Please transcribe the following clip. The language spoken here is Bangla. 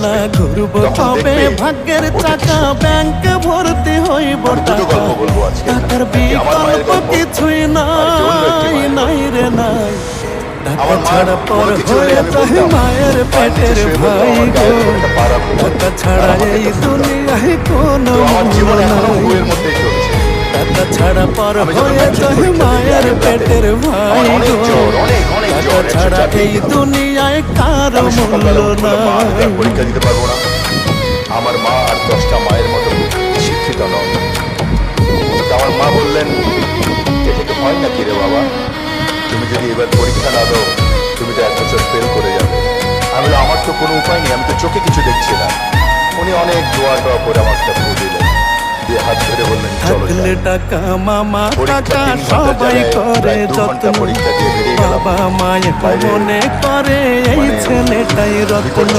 না ঘুরব তবে ভাগ্যের চাকা ব্যাংকে ভর্তি হইব টাকা টাকার বিকল্প কিছুই নাই নাই রে নাই টাকা ছাড়া পর হয়ে যায় মায়ের পেটের ভাই গো টাকা ছাড়া এই দুনিয়ায় কোনো মূল্য নাই টাকা ছাড়া পর হয়ে যায় মায়ের পেটের ভাই গো টাকা ছাড়া এই দুনিয়ায় কারো মূল্য নাই। পরীক্ষা দিতে পারবো না। আমার মা আর 10টা মায়ের মতো শিক্ষিত নয়। আমার মা বললেন, এটা তো হয় নাকি রে বাবা, তুমি যদি এবার পরীক্ষা না দাও তুমি তো 1 বছর ফেল করে যাবে। আমি বললাম, আমার তো কোনো উপায় নেই, আমি তো চোখে কিছু দেখছি না। উনি অনেক দোয়া টোয়া করে আমার একটা ফু দিলেন, দিয়ে হাত ধরে বললেন, চলো থাকলে টাকা মামা টাকা সবাই করে যত্ন বাবা মায়ের মনে করে এই ছেলেটাই রত্ন।